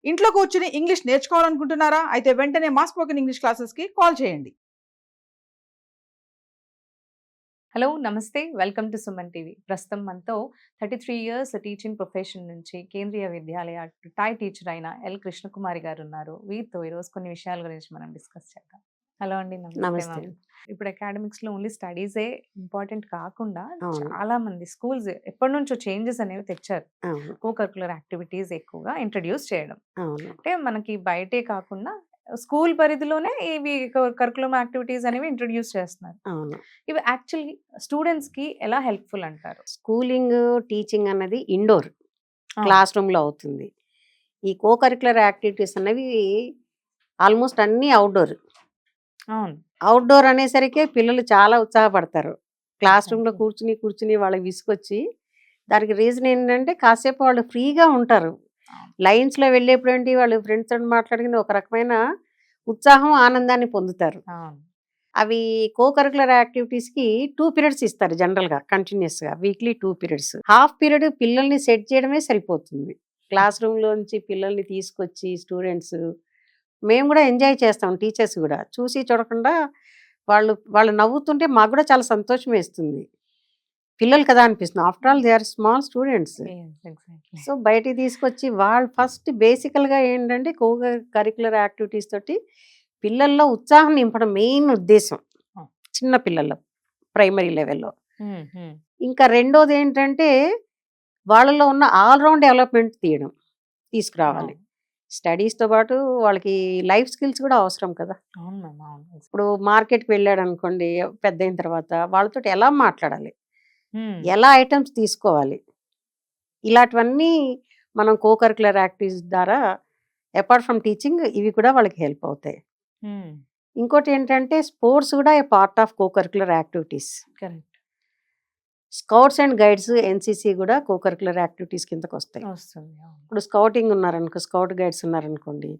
ఇంట్లో కూర్చుని ఇంగ్లీష్ నేర్చుకోవాలనుకుంటున్నారా? అయితే వెంటనే మా స్పోకెన్ ఇంగ్లీష్ క్లాసెస్‌కి కాల్ చేయండి. హలో నమస్తే వెల్కమ్ టు సుమన్ టీవీ. ప్రస్తుతం మనతో 33 ఇయర్స్ టీచింగ్ ప్రొఫెషన్ నుంచి కేంద్రీయ విద్యాలయ టాయ్ టీచర్ అయిన ఎల్ కృష్ణకుమారి గారు ఉన్నారు. వీరితో ఈరోజు కొన్ని విషయాల గురించి మనం డిస్కస్ చేద్దాం. హలో అండి. నమస్తే నమస్తే. మ్యామ్. ఇప్పుడు అకాడమిక్స్లో ఓన్లీ స్టడీసే ఇంపార్టెంట్ కాకుండా అవును. చాలా మంది స్కూల్స్ ఎప్పటి నుంచో చేంజెస్ అనేవి తెచ్చారు. అవును. కో కరికులర్ యాక్టివిటీస్ ఎక్కువగా ఇంట్రడ్యూస్ చేయడం. అవును. అంటే మనకి బయటే కాకుండా స్కూల్ పరిధిలోనే ఇవి కరికులం యాక్టివిటీస్ అనేవి ఇంట్రడ్యూస్ చేస్తున్నారు. అవును. ఇవి యాక్చువల్లీ స్టూడెంట్స్‌కి ఎలా హెల్ప్‌ఫుల్ అంటారు? స్కూలింగ్, టీచింగ్ అన్నది ఇండోర్ అవును. క్లాస్ రూమ్‌లో అవుతుంది. ఈ కో కరిక్యులర్ యాక్టివిటీస్ అనేవి ఆల్మోస్ట్ అన్నీ అవుట్‌డోర్. అవును. అవుట్‌డోర్ అనేసరికే పిల్లలు చాలా ఉత్సాహపడతారు. క్లాస్ రూమ్‌లో ఎగ్జాక్ట్‌లీ. కూర్చుని వాళ్ళకి విసుగొచ్చి, దానికి రీజన్ ఏంటంటే కాసేపు వాళ్ళు ఫ్రీగా ఉంటారు. అవును. లైన్స్‌లో వెళ్ళేప్పుడేంటి వాళ్ళు ఫ్రెండ్స్‌తోని మాట్లాడుకుని ఒక రకమైన ఉత్సాహం, ఆనందాన్ని పొందుతారు. అవును. అవి కో కరిక్యులర్ యాక్టివిటీస్‌కి 2 పీరియడ్స్ ఇస్తారు జనరల్‌గా కంటిన్యూయస్‌గా. Weekly 2 periods. హాఫ్ పీరియడ్ పిల్లల్ని సెట్ చేయడమే సరిపోతుంది. క్లాస్ రూమ్‌లోంచి పిల్లల్ని తీసుకొచ్చి స్టూడెంట్స్ మేము కూడా ఎంజాయ్ చేస్తాం టీచర్స్ కూడా. చూసి చూడకుండా వాళ్ళు నవ్వుతుంటే మాకు కూడా చాలా సంతోషం వేస్తుంది. పిల్లలు కదా అనిపిస్తుంది. After all they are small students. Yes. Exactly. So బయటికి తీసుకొచ్చి వాళ్ళు ఫస్ట్ బేసికల్‌గా ఏంటంటే కరిక్యులర్ యాక్టివిటీస్ తోటి పిల్లల్లో ఉత్సాహం నింపడం మెయిన్ ఉద్దేశం. ఆ! చిన్న పిల్లల్లో ప్రైమరీ లెవెల్‌లో. హ్మ్. హ్మ్. ఇంకా రెండోది ఏంటంటే వాళ్ళలో ఉన్న ఆల్ రౌండ్ డెవలప్‌మెంట్ తీసుకురావాలి. అవును. స్టడీస్‌తో పాటు వాళ్ళకి లైఫ్ స్కిల్స్ కూడా అవసరం కదా! అవును మ్యామ్. అవును. ఇప్పుడు మార్కెట్‌కి వెళ్ళాడనుకోండి పెద్దయిన తర్వాత వాళ్ళతోటి ఎలా మాట్లాడాలి? హ్మ్. ఎలా ఐటెమ్స్ తీసుకోవాలి? ఇలాంటివన్నీ మనం కో కరిక్యులర్ యాక్టివిటీస్ ద్వారా అపార్ట్ ఫ్రమ్ టీచింగ్ ఇవి కూడా వాళ్ళకి హెల్ప్ అవుతాయి. హ్మ్. ఇంకోటేంటంటే స్పోర్ట్స్ కూడా a part of co curricular activities. Correct. Scouts and guides, NCC కూడా కో కరిక్యులర్ యాక్టివిటీస్ కిందకొస్తాయి. వస్తుంది. అవును. ఇప్పుడు స్కౌటింగ్ ఉన్నారనుకో, స్కౌట్ గైడ్స్ ఉన్నారనుకోండి.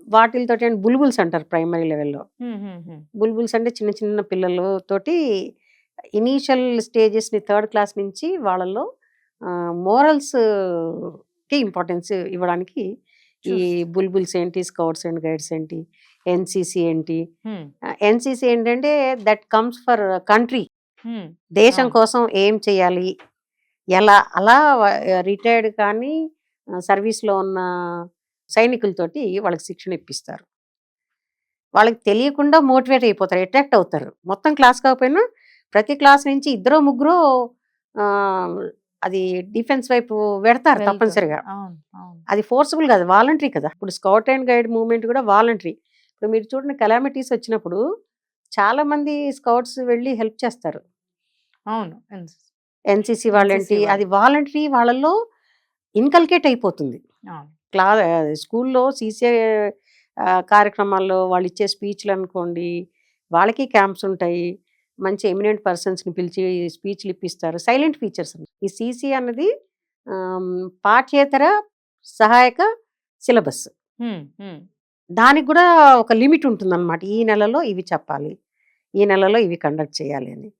వాటిలతోటి బుల్బుల్స్ అంటారు ప్రైమరీ లెవెల్‌లో. హ్మ్. హ్మ్. హ్మ్. బుల్బుల్స్ అంటే చిన్న చిన్న పిల్లలతోటి ఇనీషియల్ స్టేజెస్‌ని థర్డ్ క్లాస్ నుంచి వాళ్ళలో మోరల్స్‌కి ఇంపార్టెన్స్ ఇవ్వడానికి ఈ చూస్తారు. బుల్బుల్స్ ఏంటి, స్కౌట్స్ అండ్ గైడ్స్ ఏంటి, ఎన్‌సీసీ ఏంటి. హ్మ్. ఎన్‌సీసీ ఏంటంటే దట్ కమ్స్ ఫర్ కంట్రీ. హ్మ్. దేశం అవును. కోసం ఏం చేయాలి? ఎలా అలా రిటైర్డ్ కానీ సర్వీస్‌లో ఉన్న సైనికులతోటి వాళ్ళకి శిక్షణ ఇప్పిస్తారు. వాళ్ళకి తెలియకుండా మోటివేట్ అయిపోతారు. అట్రాక్ట్ అవుతారు. మొత్తం క్లాస్ కాకపోయినా ప్రతి క్లాస్ నుంచి ఇద్దరో ముగ్గురో ఆహ్, అది డిఫెన్స్ వైపు వెడతారు వెళ్తారు. తప్పనిసరిగా. అవును. అవును. అది ఫోర్సిబుల్ కాదు. వాలంటరీ కదా! ఇప్పుడు స్కౌట్ అండ్ గైడ్ మూవ్‌మెంట్ కూడా వాలంటరీ. ఇప్పుడు మీరు చూడండి కెలామిటీస్ వచ్చినప్పుడు చాలామంది స్కౌట్స్ వెళ్లి హెల్ప్ చేస్తారు. అవును. ఎన్‌సీసీ వాళ్ళేంటి ఎన్‌సీసీ అది వాళ్ళు. వాలంటరీ వాళ్ళలో ఇన్కల్కేట్ అయిపోతుంది. అవును. క్లా స్కూల్లో సీసీఏ కార్యక్రమాల్లో వాళ్ళిచ్చే స్పీచ్‌లనుకోండి, వాళ్ళకి క్యాంప్స్ ఉంటాయి. మంచి ఎమినెంట్ పర్సన్స్‌ని పిలిచి స్పీచ్‌లు ఇప్పిస్తారు. Silent features. ఈ సీసీ అన్నది పాఠ్యేతర సహాయక సిలబస్. హ్మ్. హ్మ్. దానికి గూడా ఒక లిమిట్ ఉంటుందన్నమాట. ఈ నెలలో ఇవి చెప్పాలి. ఈ నెలలో ఇవి కండక్ట్ చేయాలి అని.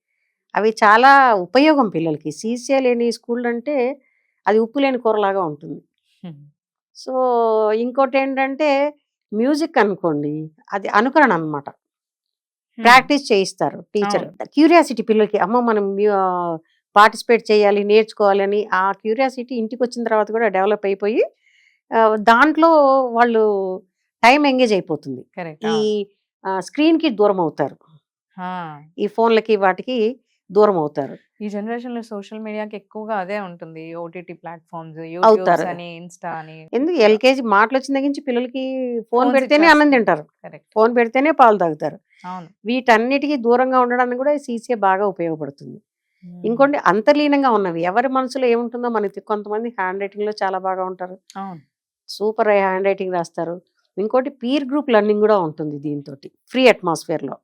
అవి చాలా ఉపయోగం పిల్లలకి. సీసీఏ లేని స్కూలంటే అది ఉప్పు లేని కూరలాగా ఉంటుంది. హ్మ్. సో, ఇంకోటేంటంటే మ్యూజిక్ అనుకోండి. అది అనుకరణ అనమాట. హ్మ్. ప్రాక్టీస్ చేయిస్తారు టీచర్. అవును. క్యూరియాసిటీ పిల్లలకి అమ్మో! మనం పార్టిసిపేట్ చేయాలి, నేర్చుకోవాలి అని ఆ క్యూరియాసిటీ ఇంటికొచ్చిన తర్వాత కూడా డెవలప్ అయిపోయి దాంట్లో వాళ్ళు టైమ్ ఎంగేజ్ అయిపోతుంది. కరెక్ట్. ఈ అవును. స్క్రీన్‌కి దూరం అవుతారు. ఆ! ఈ ఫోన్‌లకి వాటికి దూరం అవుతారు. ఈ జనరేషన్‌లో సోషల్ మీడియాకి ఎక్కువగా అదే ఉంటుంది. ఓటీటీ ప్లాట్‌ఫార్మ్స్, యూట్యూబ్స్ అవుతారు. అని, ఇన్‌స్టా అని ఎందుకు ఎక్కువగా ఎల్‌కేజీ మాటలొచ్చిన దగ్గర నుంచి పిల్లలకి ఫోన్ ఫోన్స్ పెడితేనే అన్నం ఇచ్చేస్తున్నారు. తింటారు. కరెక్ట్. ఫోన్ పెడితేనే పాలు తాగుతారు. అవును. వీటన్నిటికి దూరంగా ఉండడానికి కూడా సీసీఏ బాగా ఉపయోగపడుతుంది. హ్మ్. ఇంకోటి అంతర్లీనంగా ఉన్నవి. ఎవరి మనసులో ఏముంటుందో మనకి కొంతమంది హ్యాండ్ రైటింగ్‌లో చాలా బాగా ఉంటారు. అవును. సూపర్ హ్యాండ్ రైటింగ్ రాస్తారు. ఇంకోటి పీర్ గ్రూప్ లెర్నింగ్ కూడా ఉంటుంది దీనితోటి. ఫ్రీ అట్మాస్ఫియర్‌లో.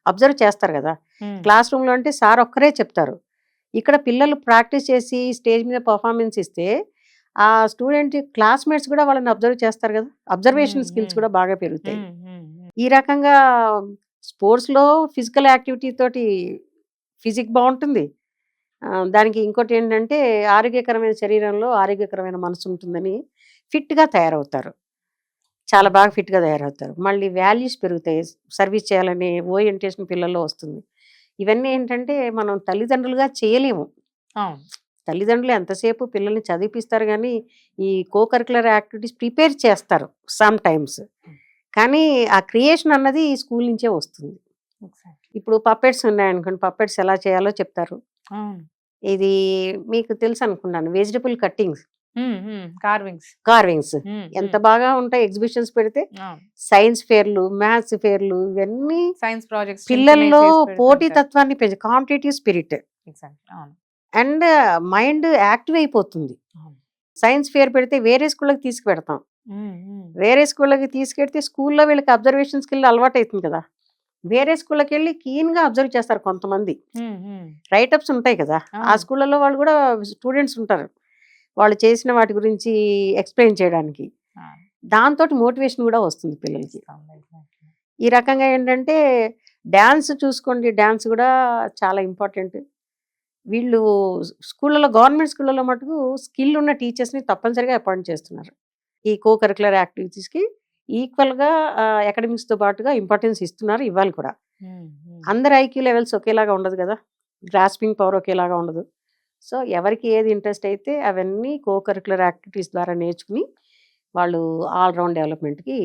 అబ్జర్వ్ చేస్తారు కదా! హ్మ్. క్లాస్ రూమ్‌లో అంటే సార్ ఒక్కరే చెప్తారు. ఇక్కడ పిల్లలు ప్రాక్టీస్ చేసి స్టేజ్ మీద పెర్ఫార్మన్స్ ఇస్తే ఆ స్టూడెంట్ క్లాస్‌మేట్స్ కూడా వాళ్ళని అబ్జర్వ్ చేస్తారు కదా! హ్మ్. అబ్జర్వేషన్ స్కిల్స్ హ్మ్. కూడా బాగా పెరుగుతాయి. హ్మ్. హ్మ్. హ్మ్. ఈ రకంగా స్పోర్ట్స్‌లో ఫిజికల్ యాక్టివిటీ తోటి ఫిజిక్ బావుంటుంది. దానికి ఇంకోటేంటంటే ఆరోగ్యకరమైన శరీరంలో ఆరోగ్యకరమైన మనసు ఉంటుందని ఫిట్గా తయారవుతారు, చాలా బాగా ఫిట్గా తయారవుతారు. మళ్ళీ వాల్యూస్ పెరుగుతాయి, సర్వీస్ చేయాలనే ఓరియంటేషన్ పిల్లల్లో వస్తుంది. ఇవన్నీ ఏంటంటే మనం తల్లిదండ్రులుగా చేయలేము. అవును. తల్లిదండ్రులు ఎంతసేపు పిల్లల్ని చదివిపిస్తారు కానీ ఈ కోకరికులర్ యాక్టివిటీస్ ప్రిపేర్ చేస్తారు సమ్ టైమ్స్, కానీ ఆ క్రియేషన్ అన్నది స్కూల్ నుంచే వస్తుంది. ఎగ్జాక్ట్లీ. ఇప్పుడు పప్పెట్స్ ఉన్నాయనుకోండి, పప్పెట్స్ ఎలా చేయాలో చెప్తారు. అవును. ఇది మీకు తెలుసు అనుకున్నాను, వెజిటబుల్ కట్టింగ్స్, కార్వింగ్స్. కార్వింగ్స్ ఎంత బాగా ఉంటాయి ఎగ్జిబిషన్స్ పెడితే. సైన్స్ ఫేర్లు, మ్యాథ్స్ ఫేర్లు, ఇవన్నీ సైన్స్ ప్రాజెక్ట్స్ పిల్లల్లో పోటీతత్వాన్ని పెంచు, కాంపిటేటివ్ స్పిరిట్ అవును. అండ్ మైండ్ యాక్టివ్ అయిపోతుంది. అవును. సైన్స్ ఫేర్ పెడితే వేరే స్కూళ్ళకి తీసుకుపెడతాం, వేరే స్కూళ్ళకి తీసుకెడితే స్కూల్లో వీళ్ళకి అబ్జర్వేషన్ స్కిల్ అలవాటు అవుతుంది కదా, వేరే స్కూళ్ళకి వెళ్ళి కీన్గా అబ్జర్వ్ చేస్తారు కొంతమంది. రైటప్స్ ఉంటాయి కదా, ఆ స్కూళ్ళలో వాళ్ళు కూడా స్టూడెంట్స్ ఉంటారు, వాళ్ళు చేసిన వాటి గురించి ఎక్స్ప్లెయిన్ చేయడానికి. దాంతో మోటివేషన్ కూడా వస్తుంది పిల్లలకి. ఈ రకంగా ఏంటంటే డ్యాన్స్ చూసుకోండి, డ్యాన్స్ కూడా చాలా ఇంపార్టెంట్. వీళ్ళు స్కూళ్ళలో, గవర్నమెంట్ స్కూళ్ళలో మటుకు స్కిల్ ఉన్న టీచర్స్ని తప్పనిసరిగా అపాయింట్ చేస్తున్నారు. ఈ కో కరికులర్ యాక్టివిటీస్కి ఈక్వల్గా అకాడమిక్స్తో పాటుగా ఇంపార్టెన్స్ ఇస్తున్నారు, ఇవ్వాలి కూడా. అందరు ఐక్యూ లెవెల్స్ ఒకేలాగా ఉండదు కదా, గ్రాస్పింగ్ పవర్ ఒకేలాగా ఉండదు. సో ఎవరికి ఏది ఇంట్రెస్ట్ అయితే అవన్నీ కో కరికులర్ యాక్టివిటీస్ ద్వారా నేర్చుకుని వాళ్ళు ఆల్రౌండ్ డెవలప్మెంట్కి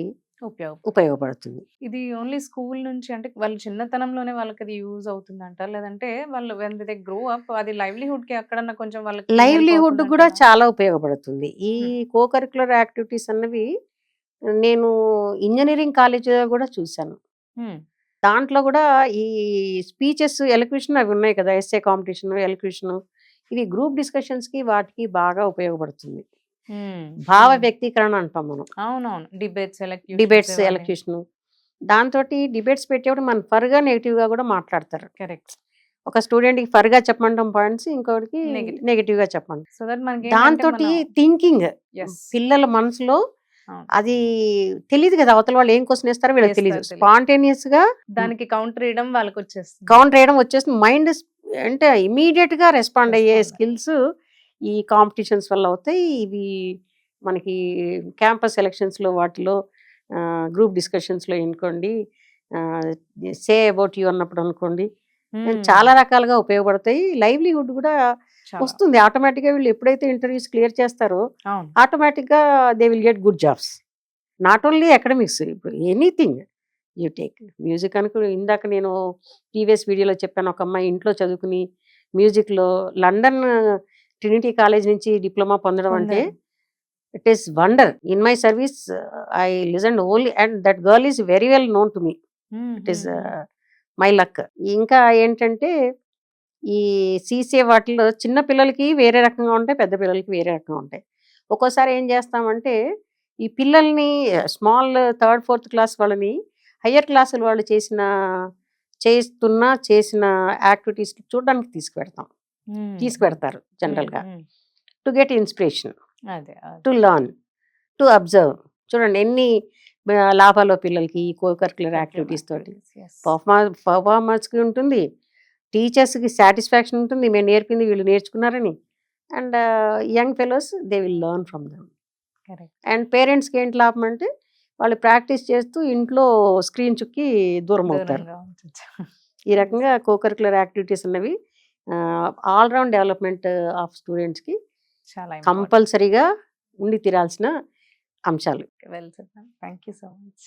ఉపయోగపడుతుంది. ఇది ఓన్లీ స్కూల్ నుంచి, అంటే వాళ్ళు చిన్నతనంలోనే వాళ్ళకి అది యూజ్ అవుతుందంట, లేదంటే వాళ్ళు వెన్ దే గ్రో అప్ అది లైవ్లీహుడ్ కి అక్కడన్నా కొంచెం వాళ్ళకి లైవ్లీహుడ్ కూడా చాలా ఉపయోగపడుతుంది. ఈ కో కరికులర్ యాక్టివిటీస్ అన్నవి నేను ఇంజనీరింగ్ కాలేజీలో కూడా చూశాను. దాంట్లో కూడా ఈ స్పీచెస్, ఎలక్యూషన్ అవి ఉన్నాయి కదా, ఎస్ఏ కాంపిటీషన్, ఎలక్యూషన్, ఇవి గ్రూప్ డిస్కషన్స్కి వాటికి బాగా ఉపయోగపడుతుంది. భావ వ్యక్తీకరణ అంటాం మనం. అవునవును. డిబేట్స్, ఎలక్యూషన్, దాంతో డిబేట్స్ పెట్టేప్పుడు మనం ఫర్గా నెగిటివ్గా కూడా మాట్లాడతారు. కరెక్ట్. ఒక స్టూడెంట్కి ఫర్గా చెప్పమంటాం పాయింట్స్, ఇంకొకటికి నెగిటివ్గా చెప్పండి. సో దట్ మనకి దాంతో థింకింగ్ పిల్లల మనసులో అది తెలియదు కదా, అవతల వాళ్ళు ఏం క్వశ్చన్ వేస్తారో వీళ్ళకి తెలియదు, స్పాంటేనియస్ గా దానికి కౌంటర్ వేయడం వాళ్ళకి వచ్చేస్తుంది. కౌంటర్ వేయడం వచ్చేస్తుంది, మైండ్ అంటే ఇమీడియట్ గా రెస్పాండ్ అయ్యే స్కిల్స్ ఈ కాంపిటీషన్స్ వల్ల అవుతాయి. ఇవి మనకి క్యాంపస్ ఎలక్షన్స్లో, వాటిలో గ్రూప్ డిస్కషన్స్లో ఎన్నుకోండి, సే అబౌట్ యూ అన్నప్పుడు అనుకోండి, చాలా రకాలుగా ఉపయోగపడతాయి. లైవ్లీహుడ్ కూడా వస్తుంది ఆటోమేటిక్గా. వీళ్ళు ఎప్పుడైతే ఇంటర్వ్యూస్ క్లియర్ చేస్తారో ఆటోమేటిక్గా they will get good jobs. Not only academics, ఇప్పుడు ఎనీథింగ్ యూ టేక్. మ్యూజిక్ అనుకో, ఇందాక నేను ప్రీవియస్ వీడియోలో చెప్పాను, ఒక అమ్మాయి ఇంట్లో చదువుకుని మ్యూజిక్లో లండన్ ట్రినిటీ కాలేజ్ నుంచి డిప్లొమా పొందడం అంటే it is wonder. In my service I listen only and that girl is very well known to me. It is my luck. ఇంకా ఏంటంటే ఈ సీసీఏ వాటిలో చిన్న పిల్లలకి వేరే రకంగా ఉంటాయి, పెద్ద పిల్లలకి వేరే రకంగా ఉంటాయి. ఒక్కోసారి ఏం చేస్తామంటే ఈ పిల్లల్ని స్మాల్ 3rd 4th క్లాస్ వాళ్ళని హయ్యర్ క్లాసుల వాళ్ళు చేసిన యాక్టివిటీస్ చూడడానికి తీసుకుపెడతారు జనరల్గా, to get inspiration, to learn, to observe. చూడండి ఎన్ని లాభాలు పిల్లలకి ఈ కో కరికులర్ యాక్టివిటీస్ తోటి. పర్ఫార్మర్స్కి ఉంటుంది, టీచర్స్కి సాటిస్ఫాక్షన్ ఉంటుంది, మేము నేర్పింది వీళ్ళు నేర్చుకున్నారని. And young fellows they will learn from them. And పేరెంట్స్కి ఏంటి లాభం అంటే వాళ్ళు ప్రాక్టీస్ చేస్తూ ఇంట్లో స్క్రీన్ చుక్కి దూరం అవుతారు. ఈ రకంగా కో కరికులర్ యాక్టివిటీస్ అన్నవి ఆల్రౌండ్ డెవలప్మెంట్ ఆఫ్ స్టూడెంట్స్కి కంపల్సరీగా ఉండి తీరాల్సిన అంశాలు. Well sir, thank you so much.